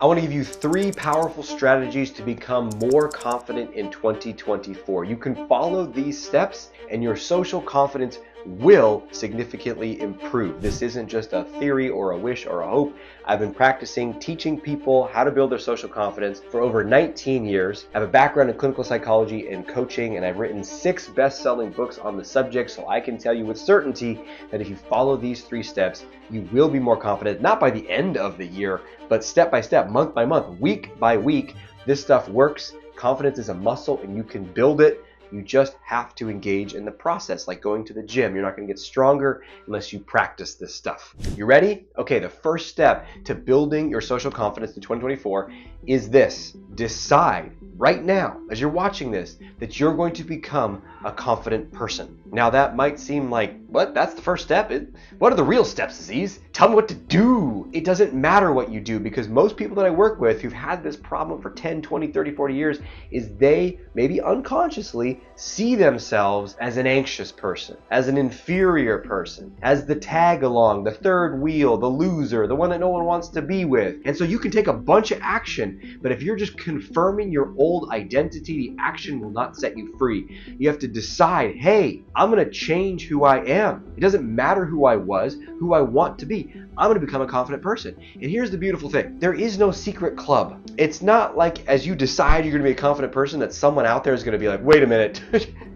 I want to give you 3 powerful strategies to become more confident in 2024. You can follow these steps and your social confidence will significantly improve. This isn't just a theory or a wish or a hope. I've been practicing teaching people how to build their social confidence for over 19 years. I have a background in clinical psychology and coaching, and I've written 6 best-selling books on the subject, so I can tell you with certainty that if you follow these 3 steps, you will be more confident, not by the end of the year, but step by step, month by month, week by week. This stuff works. Confidence is a muscle and you can build it. You just have to engage in the process, like going to the gym. You're not going to get stronger unless you practice this stuff. You ready? Okay, the first step to building your social confidence in 2024 is this. Decide right now, as you're watching this, that you're going to become a confident person. Now that might seem like, what? That's the first step? What are the real steps, Aziz? Tell me what to do. It doesn't matter what you do, because most people that I work with who've had this problem for 10, 20, 30, 40 years is they, maybe unconsciously, see themselves as an anxious person, as an inferior person, as the tag along, the third wheel, the loser, the one that no one wants to be with. And so you can take a bunch of action, but if you're just confirming your old identity, the action will not set you free. You have to decide, hey, I'm going to change who I am. It doesn't matter who I was, who I want to be. I'm going to become a confident person. And here's the beautiful thing. There is no secret club. It's not like as you decide you're going to be a confident person that someone out there is going to be like, wait a minute,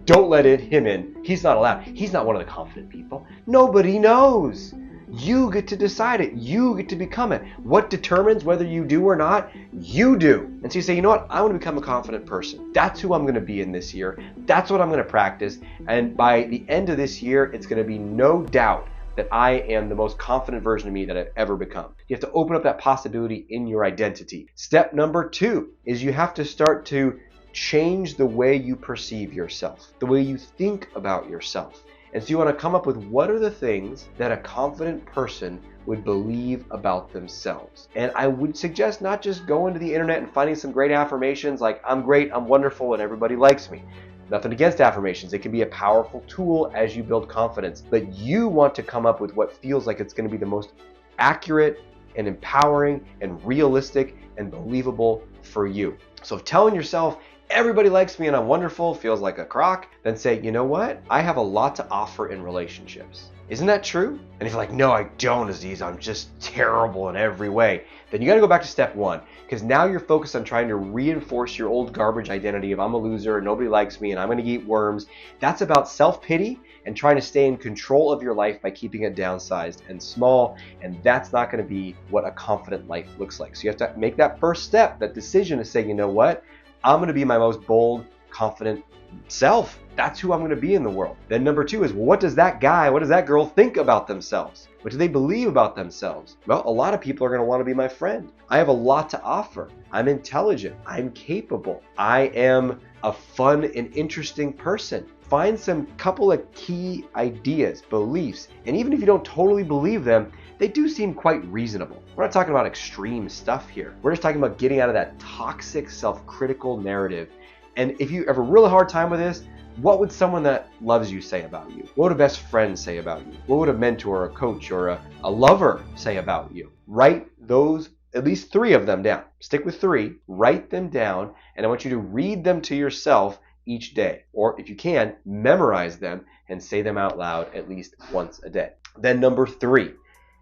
don't let him in. He's not allowed. He's not one of the confident people. Nobody knows. You get to decide it. You get to become it. What determines whether you do or not? You do. And so you say, you know what? I want to become a confident person. That's who I'm going to be in this year. That's what I'm going to practice. And by the end of this year, it's going to be no doubt that I am the most confident version of me that I've ever become. You have to open up that possibility in your identity. Step number 2 is you have to start to change the way you perceive yourself, the way you think about yourself. And so you want to come up with what are the things that a confident person would believe about themselves. And I would suggest not just going to the internet and finding some great affirmations like I'm great, I'm wonderful, and everybody likes me. Nothing against affirmations. It can be a powerful tool as you build confidence. But you want to come up with what feels like it's going to be the most accurate and empowering and realistic and believable for you. So if telling yourself, everybody likes me and I'm wonderful feels like a crock, then say, you know what? I have a lot to offer in relationships. Isn't that true? And if you're like, no, I don't, Aziz, I'm just terrible in every way, then you got to go back to step 1, because now you're focused on trying to reinforce your old garbage identity of I'm a loser, nobody likes me, and I'm going to eat worms. That's about self-pity and trying to stay in control of your life by keeping it downsized and small, and that's not going to be what a confident life looks like. So you have to make that first step, that decision to say, you know what? I'm going to be my most bold, confident self. That's who I'm going to be in the world. Then number 2 is, well, what does that guy, what does that girl think about themselves? What do they believe about themselves? Well, a lot of people are going to want to be my friend. I have a lot to offer. I'm intelligent. I'm capable. I am a fun and interesting person. Find some couple of key ideas, beliefs, and even if you don't totally believe them, they do seem quite reasonable. We're not talking about extreme stuff here. We're just talking about getting out of that toxic self-critical narrative. And if you have a really hard time with this, what would someone that loves you say about you? What would a best friend say about you? What would a mentor, a coach, or a lover say about you? Write those, at least 3 of them down. Stick with 3, write them down, and I want you to read them to yourself each day. Or if you can, memorize them and say them out loud at least once a day. Then number 3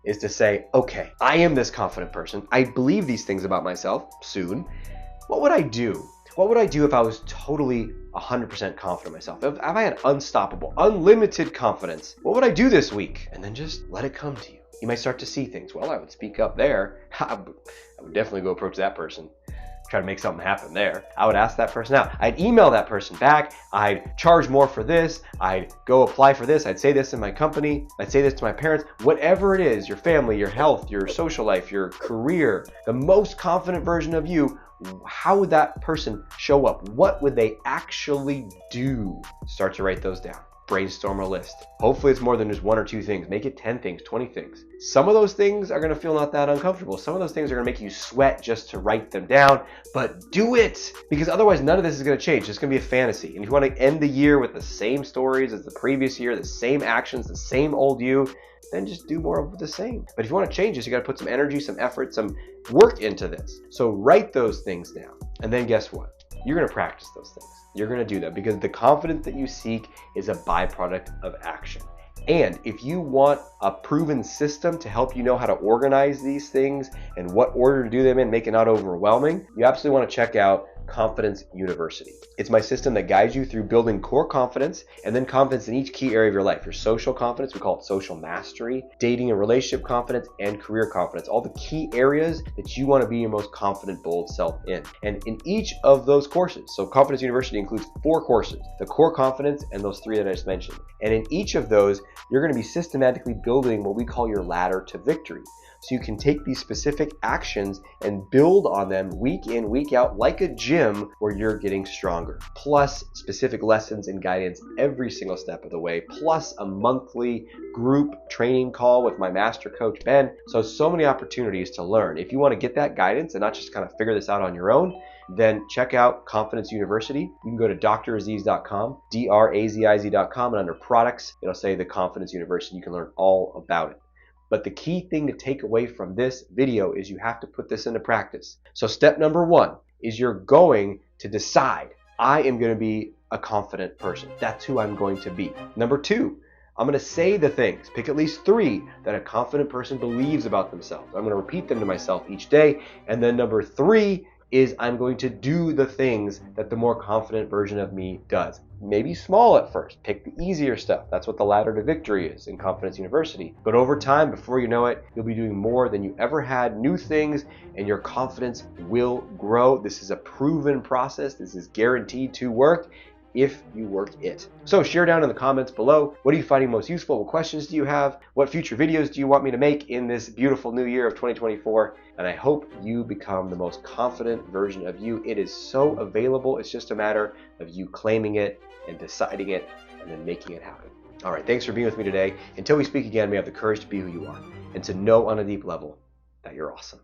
is to say, okay, I am this confident person. I believe these things about myself soon. What would I do? What would I do if I was totally 100% confident in myself? If I had unstoppable, unlimited confidence, what would I do this week? And then just let it come to you. You might start to see things. Well, I would speak up there. I would definitely go approach that person. Try to make something happen there. I would ask that person out. I'd email that person back. I'd charge more for this. I'd go apply for this. I'd say this in my company. I'd say this to my parents. Whatever it is, your family, your health, your social life, your career, the most confident version of you, how would that person show up? What would they actually do? Start to write those down. brainstorm a list. Hopefully it's more than just 1 or 2 things. Make it 10 things, 20 things. Some of those things are going to feel not that uncomfortable. Some of those things are going to make you sweat just to write them down, but do it, because otherwise none of this is going to change. It's going to be a fantasy. And if you want to end the year with the same stories as the previous year, the same actions, the same old you, then just do more of the same. But if you want to change this, you got to put some energy, some effort, some work into this. So write those things down. And then guess what? You're going to practice those things. You're going to do that because the confidence that you seek is a byproduct of action. And if you want a proven system to help you know how to organize these things and what order to do them in, make it not overwhelming, you absolutely want to check out Confidence University. It's my system that guides you through building core confidence and then confidence in each key area of your life. Your social confidence, we call it social mastery, dating and relationship confidence, and career confidence. All the key areas that you want to be your most confident, bold self in. And in each of those courses, so Confidence University includes 4 courses, the core confidence and those 3 that I just mentioned. And in each of those, you're going to be systematically building what we call your ladder to victory. So you can take these specific actions and build on them week in, week out, like a gym where you're getting stronger. Plus specific lessons and guidance every single step of the way, plus a monthly group training call with my master coach, Ben. So many opportunities to learn. If you want to get that guidance and not just kind of figure this out on your own, then check out Confidence University. You can go to draziz.com, draziz.com, and under products, it'll say the Confidence University. You can learn all about it. But the key thing to take away from this video is you have to put this into practice. So step number 1 is you're going to decide, I am going to be a confident person. That's who I'm going to be. Number 2, I'm going to say the things, pick at least 3 that a confident person believes about themselves. I'm going to repeat them to myself each day. And then number 3 is I'm going to do the things that the more confident version of me does. Maybe small at first, pick the easier stuff. That's what the ladder to victory is in Confidence University. But over time, before you know it, you'll be doing more than you ever had, new things, and your confidence will grow. This is a proven process. This is guaranteed to work if you work it. So share down in the comments below, what are you finding most useful? What questions do you have? What future videos do you want me to make in this beautiful new year of 2024? And I hope you become the most confident version of you. It is so available. It's just a matter of you claiming it and deciding it and then making it happen. All right, thanks for being with me today. Until we speak again, may you have the courage to be who you are and to know on a deep level that you're awesome.